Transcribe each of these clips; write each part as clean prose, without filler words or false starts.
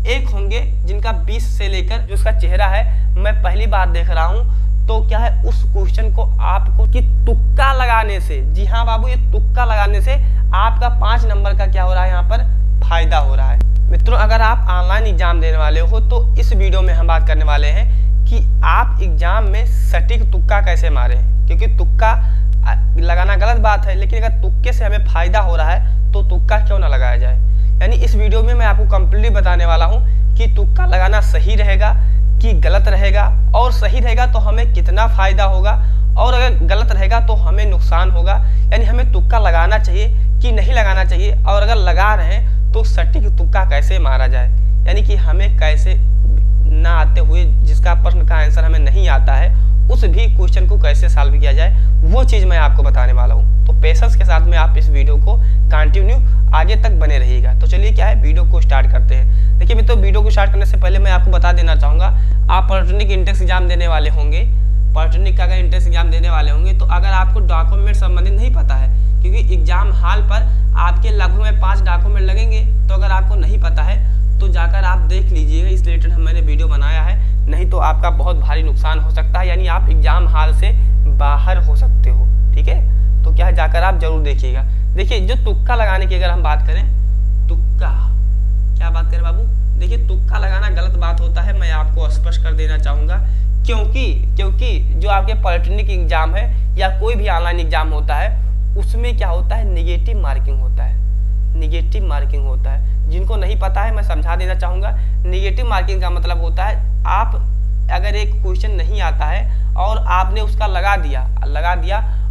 एक होंगे जिनका 20 से लेकर जो उसका चेहरा है मैं पहली बार देख रहा हूँ, तो क्या है उस क्वेश्चन को आपको कि तुक्का लगाने से, जी हाँ बाबू, ये तुक्का लगाने से आपका 5 नंबर का क्या हो रहा है, यहाँ पर फायदा हो रहा है। मित्रों, अगर आप ऑनलाइन एग्जाम देने वाले हो तो इस वीडियो में हम बात करने वाले हैं कि आप एग्जाम में सटीक तुक्का कैसे मारें, क्योंकि तुक्का लगाना गलत बात है, लेकिन अगर तुक्के से हमें फायदा हो रहा है तो तुक्का क्यों ना लगाया जाए। यानी इस वीडियो में मैं आपको कंप्लीटली बताने वाला हूँ कि तुक्का लगाना सही रहेगा कि गलत रहेगा, और सही रहेगा तो हमें कितना फायदा होगा, और अगर गलत रहेगा तो हमें नुकसान होगा। यानी हमें तुक्का लगाना चाहिए कि नहीं लगाना चाहिए, और अगर लगा रहे हैं तो सटीक तुक्का कैसे मारा जाए, यानी कि हमें कैसे ना आते हुए जिसका प्रश्न का आंसर हमें नहीं आता है उस भी क्वेश्चन को कैसे सॉल्व किया जाए, वो चीज़ मैं आपको बताने वाला हूँ। तो पेशेंस के साथ में आप इस वीडियो को कंटिन्यू आगे तक बने रहिएगा। तो चलिए क्या है, वीडियो को स्टार्ट करते हैं। देखिए मित्रों, वीडियो को स्टार्ट करने से पहले मैं आपको बता देना चाहूँगा, आप पॉलिटेक्निक इंट्रेंस एग्जाम देने वाले होंगे, पॉलिटेक्निक का अगर इंट्रेंस एग्जाम देने वाले होंगे तो अगर आपको डॉक्यूमेंट संबंधित नहीं पता है, क्योंकि एग्जाम हॉल पर आपके लगभग में 5 डॉक्यूमेंट लगेंगे, तो अगर आपको नहीं पता है तो जाकर आप देख लीजिएगा, इस रिलेटेड मैंने वीडियो बनाया है, नहीं तो आपका बहुत भारी नुकसान हो सकता है, यानी आप एग्जाम हॉल से बाहर हो सकते हो। ठीक है, तो क्या है, जाकर आप जरूर देखिएगा। देखिए, जो तुक्का लगाने की अगर हम बात करें, तुक्का क्या बात करें बाबू, देखिए तुक्का लगाना गलत बात होता है, मैं आपको स्पष्ट कर देना चाहूँगा, क्योंकि जो आपके पॉलिटेक्निक एग्जाम है या कोई भी ऑनलाइन एग्जाम होता है उसमें क्या होता है, निगेटिव मार्किंग होता है, निगेटिव मार्किंग होता है। जिनको नहीं पता है मैं समझा देना चाहूँगा, निगेटिव मार्किंग का मतलब होता है आप अगर एक क्वेश्चन नहीं आता है और आपने उसका लगा दिया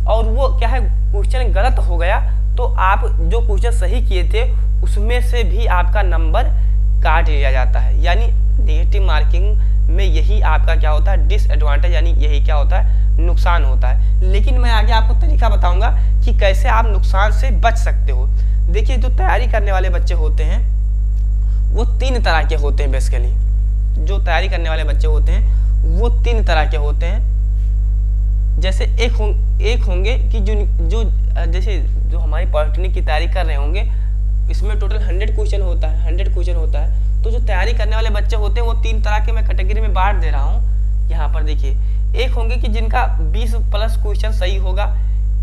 और वो क्या है क्वेश्चन गलत हो गया, तो आप जो क्वेश्चन सही किए थे उसमें से भी आपका नंबर काट लिया जाता है। यानी निगेटिव मार्किंग में यही आपका क्या होता है, डिसएडवांटेज, यानी यही क्या होता है, नुकसान होता है। लेकिन मैं आगे आपको तरीका बताऊंगा कि कैसे आप नुकसान से बच सकते हो। देखिए, जो तैयारी करने वाले बच्चे होते हैं वो 3 तरह के होते हैं। बेसिकली जो तैयारी करने वाले बच्चे होते हैं वो 3 तरह के होते हैं। जैसे एक होंगे कि जो जैसे जो हमारी पॉलिटेक्निक की तैयारी कर रहे होंगे, इसमें टोटल 100 क्वेश्चन होता है। तो जो तैयारी करने वाले बच्चे होते हैं वो 3 तरह के मैं कैटेगरी में बांट दे रहा हूँ। यहाँ पर देखिए, एक होंगे कि जिनका 20+ क्वेश्चन सही होगा,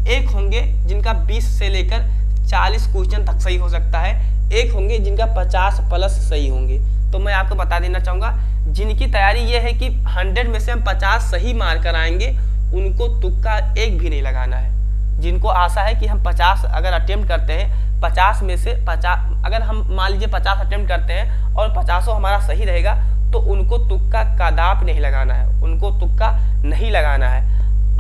एक होंगे जिनका 20 से लेकर 40 क्वेश्चन तक सही हो सकता है, एक होंगे जिनका 50+ सही होंगे। तो मैं आपको बता देना चाहूँगा, जिनकी तैयारी ये है कि 100 में से हम 50 सही मार कर आएंगे, उनको तुक्का एक भी नहीं लगाना है। जिनको आशा है कि हम 50 अगर अटेम्प्ट करते हैं, 50 में से 50 अगर हम मान लीजिए 50 अटेम्प्ट करते हैं और 50 हमारा सही रहेगा, तो उनको तुक्का कदाप नहीं लगाना है, उनको तुक्का नहीं लगाना है।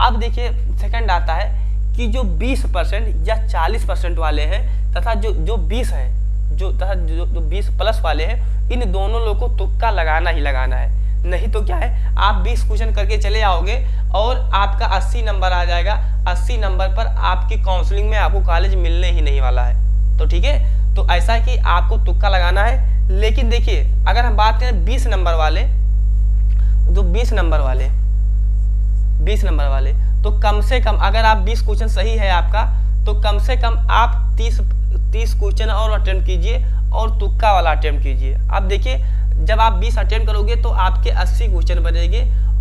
अब देखिए, सेकंड आता है कि जो 20% या 40% वाले हैं तथा जो 20 हैं, जो 20+ वाले हैं, इन दोनों लोगों को तुक्का लगाना ही लगाना है। नहीं तो क्या है, आप 20 क्वेश्चन करके चले आओगे और आपका 80 नंबर आ जाएगा। 80 नंबर पर आपकी काउंसलिंग में आपको कॉलेज मिलने ही नहीं वाला है। तो ठीक है, तो ऐसा है कि आपको तुक्का लगाना है। लेकिन देखिए, अगर हम बात करें 20 नंबर वाले, जो 20 नंबर वाले, तो कम से कम अगर आप 20 क्वेश्चन सही है आपका, तो कम से कम आप 30 क्वेश्चन और अटेम्प्ट कीजिए और तुक्का वाला अटेम्प्ट कीजिए। अब देखिए, जब आप 20 अटेम्प्ट करोगे तो आपके 80 क्वेश्चन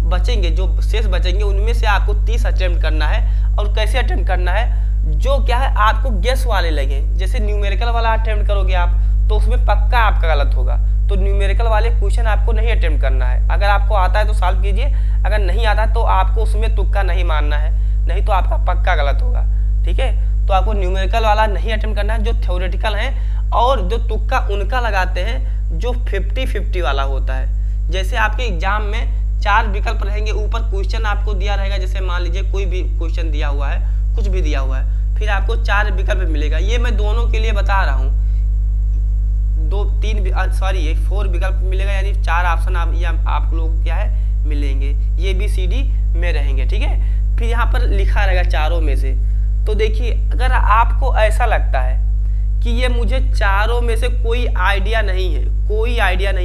बचेंगे, जो शेष बचेंगे उनमें से आपको 30 अटेम्प्ट करना है। और कैसे अटेम्प्ट करना है, जो क्या है आपको गेस वाले लगे। जैसे न्यूमेरिकल वाला अटेम्प्ट करोगे आप, तो उसमें पक्का आपका गलत होगा, तो न्यूमेरिकल वाले क्वेश्चन आपको नहीं अटेम्प्ट करना है। अगर आपको आता है तो सॉल्व कीजिए, अगर नहीं आता है तो आपको उसमें तुक्का नहीं मारना है, नहीं तो आपका पक्का गलत होगा। ठीक है, तो आपको न्यूमेरिकल वाला नहीं अटेम्प्ट करना है, जो थ्योरेटिकल है, और जो तुक्का उनका लगाते हैं जो 50-50 वाला होता है। जैसे आपके एग्जाम में 4 विकल्प रहेंगे, ऊपर क्वेश्चन आपको दिया रहेगा, जैसे मान लीजिए कोई भी क्वेश्चन दिया हुआ है, कुछ भी दिया हुआ है, फिर आपको 4 विकल्प मिलेगा। ये मैं दोनों के लिए बता रहा हूँ, 4 विकल्प मिलेगा, यानी 4 ऑप्शन आप लोग क्या है मिलेंगे, ये ABCD में रहेंगे। ठीक है, फिर यहाँ पर लिखा रहेगा चारों में से। तो देखिए, अगर आपको ऐसा लगता है कि ये मुझे चारों में से कोई आइडिया नहीं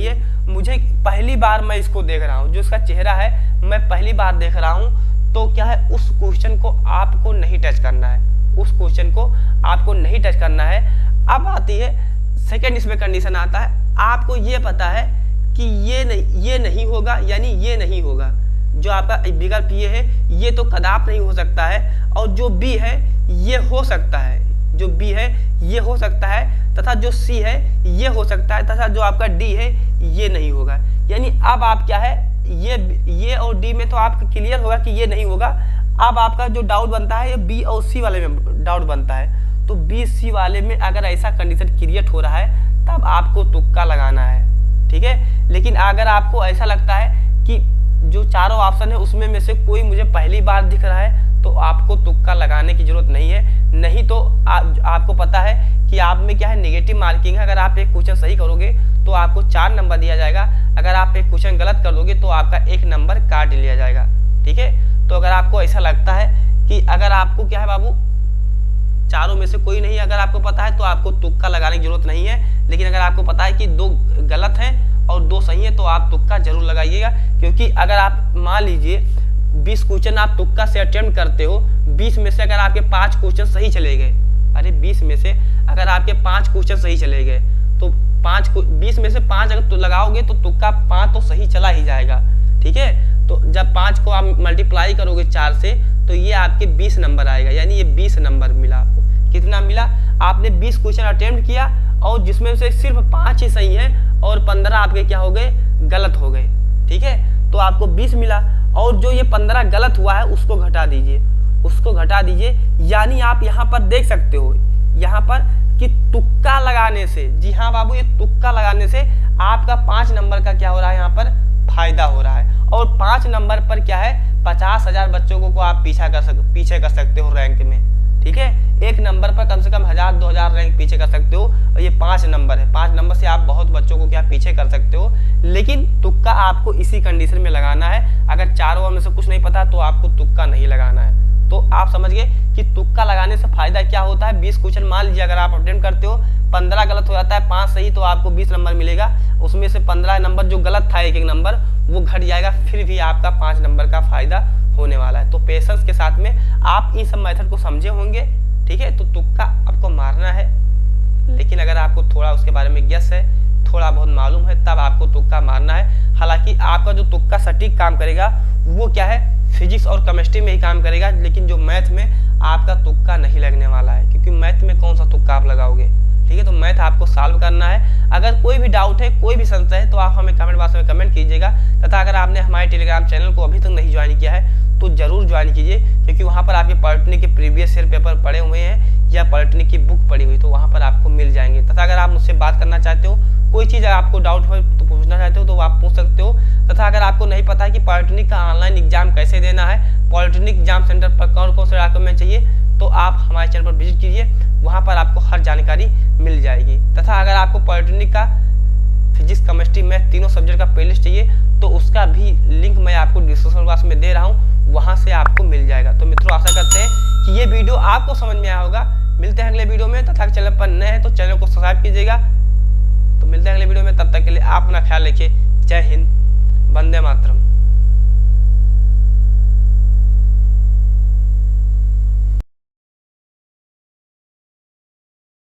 है, मुझे पहली बार मैं इसको देख रहा हूँ, जो इसका चेहरा है मैं पहली बार देख रहा हूँ, तो क्या है उस क्वेश्चन को आपको नहीं टच करना है, अब आती है सेकंड, इसमें कंडीशन आता है, आपको ये पता है कि ये नहीं होगा, यानी ये नहीं होगा। जो आपका विकल्प ये है ये तो कदाप नहीं हो सकता है, और जो बी है ये हो सकता है, जो बी है ये हो सकता है, तथा जो सी है ये हो सकता है, तथा जो आपका डी है ये नहीं होगा। यानी अब आप क्या है, ये और डी में तो आपका क्लियर होगा कि ये नहीं होगा। अब आपका जो डाउट बनता है ये बी और सी वाले में डाउट बनता है। तो बी सी वाले में अगर ऐसा कंडीशन क्रिएट हो रहा है तब आपको तुक्का लगाना है, ठीक है। लेकिन अगर आपको ऐसा लगता है कि जो चारों ऑप्शन है उसमें में से कोई मुझे पहली बार दिख रहा है तो आपको तुक्का लगाने की जरूरत नहीं है। नहीं तो आपको पता है कि आप में क्या है, नेगेटिव मार्किंग है। अगर आप एक क्वेश्चन सही करोगे तो आपको 4 नंबर दिया जाएगा, अगर आप एक क्वेश्चन गलत कर दोगे तो आपका 1 नंबर काट लिया जाएगा, ठीक है। तो अगर आपको ऐसा लगता है कि अगर आपको क्या है बाबू, चारों में से कोई नहीं अगर आपको पता है तो आपको तुक्का लगाने की जरूरत नहीं है। लेकिन अगर आपको पता है कि 2 गलत हैं और 2 सही है तो आप तुक्का जरूर लगाइएगा। क्योंकि अगर आप मान लीजिए 20 क्वेश्चन आप तुक्का से अटेम्प्ट करते हो, 20 में से अगर आपके 5 क्वेश्चन सही चले गए, अरे 20 में से अगर आपके 5 क्वेश्चन सही चले गए तो 20 में से 5 अगर तो लगाओगे तो तुक्का 5 तो सही चला ही जाएगा, ठीक है। तो जब 5 को आप मल्टीप्लाई करोगे 4 से तो ये आपके 20 नंबर आएगा, यानी ये 20 नंबर मिला आपको। कितना मिला, आपने 20 क्वेश्चन अटेम्प्ट किया और जिसमें से सिर्फ 5 ही सही है और 15 आपके क्या हो गए, गलत हो गए, ठीक है। तो आपको 20 मिला और जो ये 15 गलत हुआ है उसको घटा दीजिए, उसको घटा दीजिए। यानी आप यहाँ पर देख सकते हो यहाँ पर कि तुक्का लगाने से, जी हाँ बाबू, ये तुक्का लगाने से आपका 5 नंबर का क्या हो रहा है, यहाँ पर फायदा हो रहा है। और 5 नंबर पर क्या है, 50,000 बच्चों को आप पीछे कर सकते हो रैंक में, ठीक है। 1 नंबर पर कम से कम 1000-2000 रैंक पीछे कर सकते हो, और ये 5 नंबर है। 5 नंबर से आप बहुत बच्चों को क्या पीछे कर सकते हो। लेकिन तुक्का आपको इसी कंडीशन में लगाना है। अगर चारों में से कुछ नहीं पता तो आपको तुक्का नहीं लगाना है। तो आप समझ गए कि तुक्का लगाने से फायदा क्या होता है। 20 क्वेश्चन मान लीजिए अगर आप अटेम्प्ट करते हो, 15 गलत हो जाता है, 5 सही, तो आपको 20 नंबर मिलेगा। उसमें से 15 नंबर जो गलत था, एक नंबर वो घट जाएगा, फिर भी आपका 5 नंबर का फायदा होने वाला है। तो पेशेंस के साथ में आप इन सब मेथड को समझे होंगे, ठीक है। तो तुक्का आपको मारना है, लेकिन अगर आपको थोड़ा उसके बारे में गेस है, थोड़ा बहुत मालूम है, तब आपको तुक्का मारना है। हालांकि आपका जो तुक्का सटीक काम करेगा वो क्या है, फिजिक्स और केमिस्ट्री में ही काम करेगा। लेकिन जो मैथ में आपका तुक्का नहीं लगने वाला है, क्योंकि मैथ में कौन सा तुक्का आप लगाओगे, ठीक है। तो मैथ आपको सॉल्व करना है। अगर कोई भी डाउट है, कोई भी संशय है, तो आप हमें कमेंट बॉक्स में कमेंट कीजिएगा। तथा अगर आपने हमारे टेलीग्राम चैनल को अभी तक नहीं ज्वाइन किया है तो जरूर ज्वाइन कीजिए, क्योंकि वहाँ पर आपके पॉलिटेक्निक के प्रीवियस ईयर पेपर पड़े हुए हैं या पॉलिटेक्निक की बुक पड़ी हुई, तो वहाँ पर आपको मिल जाएंगे। तथा अगर आप मुझसे बात करना चाहते हो, कोई चीज़ आपको डाउट हो तो पूछना चाहते हो तो आप पूछ सकते हो। तथा अगर आपको नहीं पता है कि पॉलिटेक्निक का ऑनलाइन एग्जाम कैसे देना है, पॉलिटेक्निक एग्जाम सेंटर पर कौन कौन से डॉक्यूमेंट चाहिए, तो आप हमारे चैनल पर विजिट कीजिए, वहाँ पर आपको हर जानकारी मिल जाएगी। तथा अगर आपको पॉलिटेक्निक का फिजिक्स, केमिस्ट्री, मैथ तीनों सब्जेक्ट का प्लेलिस्ट चाहिए तो उसका भी लिंक मैं आपको डिस्क्रिप्शन बॉक्स में दे रहा हूँ, वहाँ से आपको मिल जाएगा। तो मित्रों, आशा करते हैं कि ये वीडियो आपको समझ में आया होगा। मिलते हैं अगले वीडियो में। तथा चैनल पर नए हैं तो चैनल को सब्सक्राइब कीजिएगा। तो मिलते हैं अगले वीडियो में, तब तक के लिए आप अपना ख्याल रखिए। जय हिंद, वंदे मातरम।